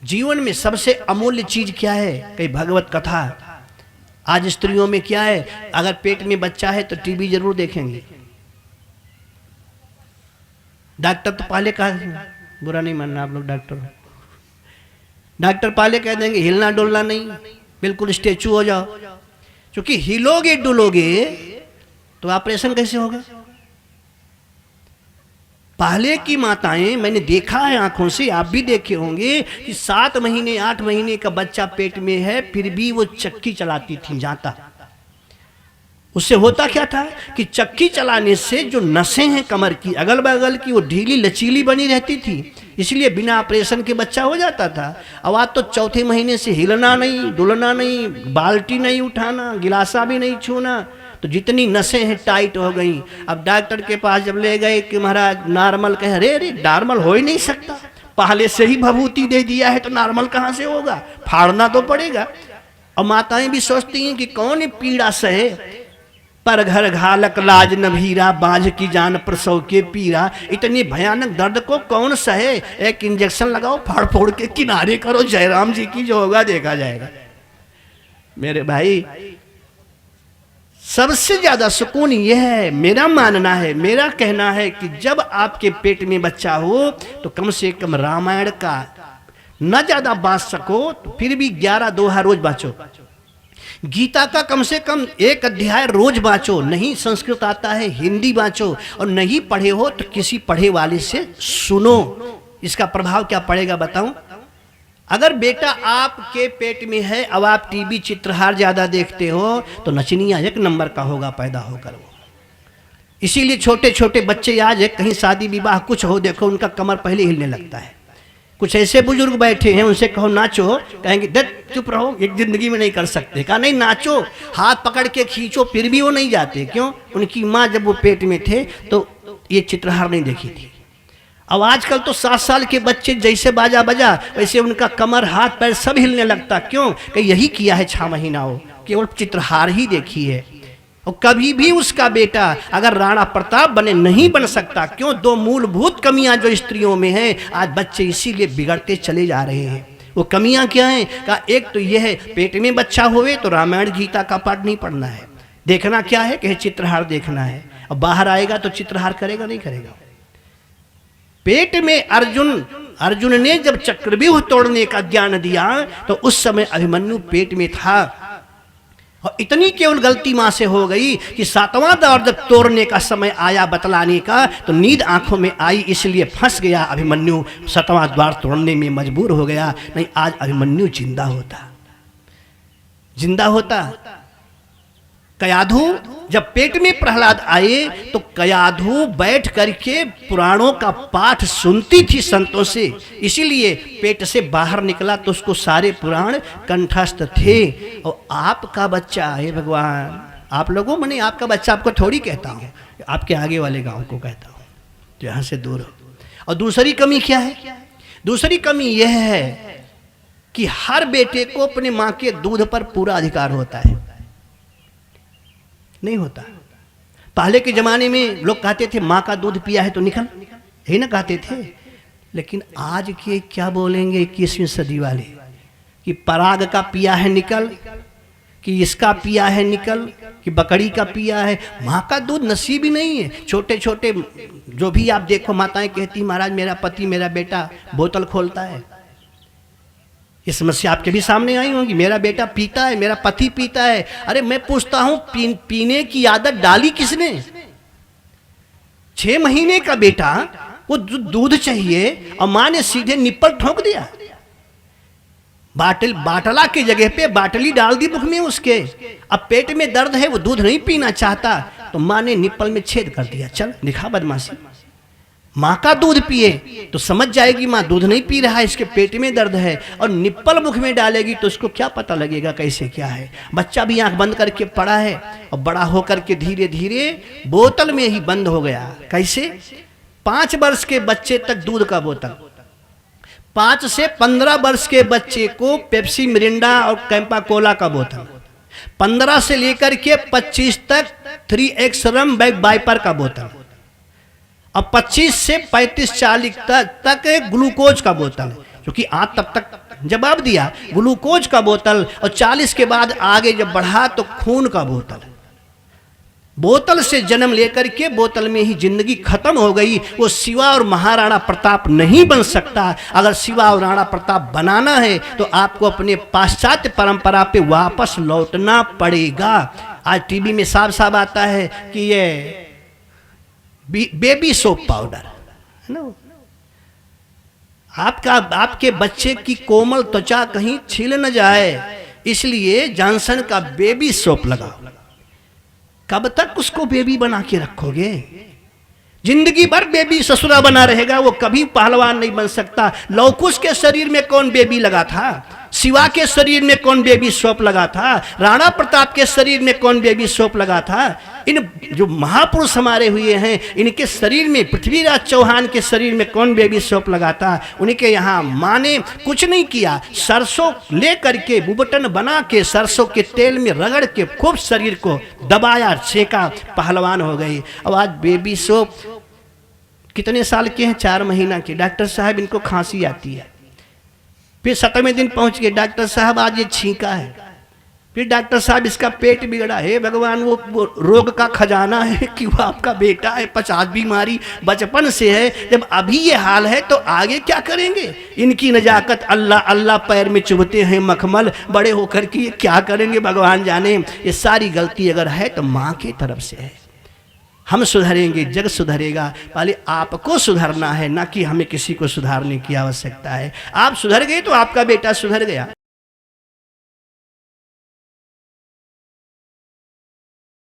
जीवन में सबसे अमूल्य चीज क्या है? कहीं भगवत कथा। आज स्त्रियों में क्या है? अगर पेट में बच्चा है तो टीवी जरूर देखेंगे। डॉक्टर तो पहले कहा, बुरा नहीं मानना आप लोग डॉक्टर पहले कह देंगे हिलना डुलना नहीं, बिल्कुल स्टेचू हो जाओ, क्योंकि हिलोगे डुलोगे तो ऑपरेशन कैसे होगा। पहले की माताएं, मैंने देखा है आंखों से, आप भी देखे होंगे कि 7 महीने 8 महीने का बच्चा पेट में है फिर भी वो चक्की चलाती थी जाता। उससे होता क्या था कि चक्की चलाने से जो नसें हैं कमर की अगल बगल की वो ढीली लचीली बनी रहती थी, इसलिए बिना ऑपरेशन के बच्चा हो जाता था। अब आज तो चौथे महीने से हिलना नहीं डुलना नहीं, बाल्टी नहीं उठाना, गिलासा भी नहीं छूना, तो जितनी नसें हैं टाइट हो गई। अब डॉक्टर के पास जब ले गए कि महाराज नॉर्मल, कहे अरे नॉर्मल हो ही नहीं सकता, पहले से ही भभूति दे दिया है तो नॉर्मल कहाँ से होगा, फाड़ना तो पड़ेगा। और माताएं भी सोचती हैं कि कौन पीड़ा सहे, पर घर घालक लाज नभीरा, बांझ की जान प्रसव के पीरा। इतनी भयानक दर्द को कौन सहे, एक इंजेक्शन लगाओ, फाड़ फोड़ के किनारे करो, जयराम जी की जो होगा देखा जाएगा। मेरे भाई सबसे ज्यादा सुकून यह है, मेरा मानना है, मेरा कहना है कि जब आपके पेट में बच्चा हो तो कम से कम रामायण का न ज्यादा बांच सको तो फिर भी 11 दोहा रोज बाँचो, गीता का कम से कम 1 अध्याय रोज बाँचो, नहीं संस्कृत आता है हिंदी बाँचो, और नहीं पढ़े हो तो किसी पढ़े वाले से सुनो। इसका प्रभाव क्या पड़ेगा बताऊं? अगर बेटा आपके पेट में है, अब आप टीवी चित्रहार ज्यादा देखते हो तो नचनिया 1 नंबर का होगा पैदा होकर वो। इसीलिए छोटे छोटे बच्चे आज कहीं शादी विवाह कुछ हो, देखो उनका कमर पहले हिलने लगता है। कुछ ऐसे बुजुर्ग बैठे हैं, उनसे कहो नाचो, कहेंगे दे चुप रहो, एक जिंदगी में नहीं कर सकते। कहा नहीं नाचो, हाथ पकड़ के खींचो, फिर भी वो नहीं जाते। क्यों? उनकी माँ जब वो पेट में थे तो ये चित्रहार नहीं देखी थी। अब आजकल तो 7 साल के बच्चे जैसे बाजा बजा वैसे उनका कमर हाथ पैर सब हिलने लगता। क्यों? कि यही किया है 6 महीना हो, केवल चित्रहार ही देखी है। और कभी भी उसका बेटा अगर राणा प्रताप बने नहीं बन सकता। क्यों? 2 मूलभूत कमियां जो स्त्रियों में हैं, आज बच्चे इसीलिए बिगड़ते चले जा रहे हैं। वो कमियां क्या हैं? का एक तो यह है पेट में बच्चा होवे तो रामायण गीता का पाठ नहीं पढ़ना है, देखना क्या है कि चित्रहार देखना है। अब बाहर आएगा तो चित्रहार करेगा नहीं करेगा। पेट में अर्जुन ने जब चक्रव्यूह तोड़ने का ज्ञान दिया तो उस समय अभिमन्यु पेट में था, और इतनी केवल गलती मां से हो गई कि 7वां द्वार जब तोड़ने का समय आया बतलाने का तो नींद आंखों में आई, इसलिए फंस गया अभिमन्यु, 7वां द्वार तोड़ने में मजबूर हो गया। नहीं आज अभिमन्यु जिंदा होता। कयाधु जब पेट में प्रहलाद आए तो कयाधु बैठ करके पुराणों का पाठ सुनती थी संतों से, इसीलिए पेट से बाहर निकला तो उसको सारे पुराण कंठस्थ थे। और आपका बच्चा है भगवान, आप लोगों मैंने आपका बच्चा आपको थोड़ी कहता हूँ, आपके आगे वाले गांव को कहता हूँ जो यहाँ से दूर हो। और दूसरी कमी क्या है? दूसरी कमी यह है कि हर बेटे को अपने माँ के दूध पर पूरा अधिकार होता है। नहीं होता। पहले के जमाने में लोग कहते थे माँ का दूध पिया है तो निकल, यही ना कहते थे। लेकिन आज के क्या बोलेंगे 21वीं सदी वाले कि पराग का पिया है निकल, कि इसका पिया है निकल, कि बकरी का पिया है। माँ का दूध नसीब ही नहीं है। छोटे छोटे जो भी आप देखो माताएं कहती महाराज मेरा पति मेरा बेटा बोतल खोलता है। ये समस्या आपके भी सामने आई होगी, मेरा बेटा पीता है, मेरा पति पीता है। अरे मैं पूछता हूं पीने की आदत डाली किसने? 6 महीने का बेटा वो दूध चाहिए और मां ने सीधे निप्पल ठोक दिया, बाटला की जगह पे बाटली डाल दी मुख में उसके। अब पेट में दर्द है, वो दूध नहीं पीना चाहता तो मां ने निप्पल में छेद कर दिया। चल दिखा बदमाशी। माँ का दूध पिए तो समझ जाएगी माँ दूध नहीं पी रहा है, इसके पेट में दर्द है, और निप्पल मुख में डालेगी तो उसको क्या पता लगेगा कैसे क्या है। बच्चा भी आंख बंद करके पड़ा है और बड़ा होकर के धीरे धीरे बोतल में ही बंद हो गया। कैसे? 5 वर्ष के बच्चे तक दूध का बोतल, 5 से 15 वर्ष के बच्चे को पेप्सी मिरिंडा और कैंपा कोला का बोतल, 15 से लेकर के 25 तक 3X रम वाइपर का बोतल, अब 25 से 35-40 तक ग्लूकोज का बोतल, क्योंकि आज तब तक जवाब दिया, ग्लूकोज का बोतल, और 40 के बाद आगे जब बढ़ा तो खून का बोतल। बोतल से जन्म लेकर के बोतल में ही जिंदगी खत्म हो गई। वो शिवा और महाराणा प्रताप नहीं बन सकता। अगर शिवा और राणा प्रताप बनाना है तो आपको अपने पाश्चात्य परंपरा पे वापस लौटना पड़ेगा। आज टीवी में साफ साफ आता है कि ये बेबी सोप पाउडर है ना, आपके बच्चे की कोमल त्वचा कहीं छिल न जाए, इसलिए जॉनसन का बेबी सोप लगाओ। कब तक उसको बेबी बना के रखोगे? जिंदगी भर बेबी ससुरा बना रहेगा, वो कभी पहलवान नहीं बन सकता। लौकुश के शरीर में कौन बेबी लगा था? शिवा के शरीर में कौन बेबी सोप लगा था? राणा प्रताप के शरीर में कौन बेबी सोप लगा था? इन जो महापुरुष हमारे हुए हैं, इनके शरीर में, पृथ्वीराज चौहान के शरीर में कौन बेबी सोप लगा था? उनके यहाँ माँ ने कुछ नहीं किया, सरसों ले करके बुबटन बना के सरसों के तेल में रगड़ के खूब शरीर को दबाया, सेका, पहलवान हो गई। अब आज बेबी सोप कितने साल के हैं? 4 महीना के। डॉक्टर साहब इनको खांसी आती है। फिर 7वें दिन पहुंच गए, डॉक्टर साहब आज ये छींका है। फिर डॉक्टर साहब इसका पेट बिगड़ा है। भगवान, वो रोग का खजाना है कि वो आपका बेटा है, 50 बीमारी बचपन से है। जब अभी ये हाल है तो आगे क्या करेंगे? इनकी नजाकत अल्लाह अल्लाह पैर में चुभते हैं मखमल, बड़े होकर के ये क्या करेंगे भगवान जाने। ये सारी गलती अगर है तो माँ की तरफ से है। हम सुधरेंगे, जग सुधरेगा। पहले आपको सुधरना है, ना कि हमें किसी को सुधारने की आवश्यकता है। आप सुधर गए तो आपका बेटा सुधर गया।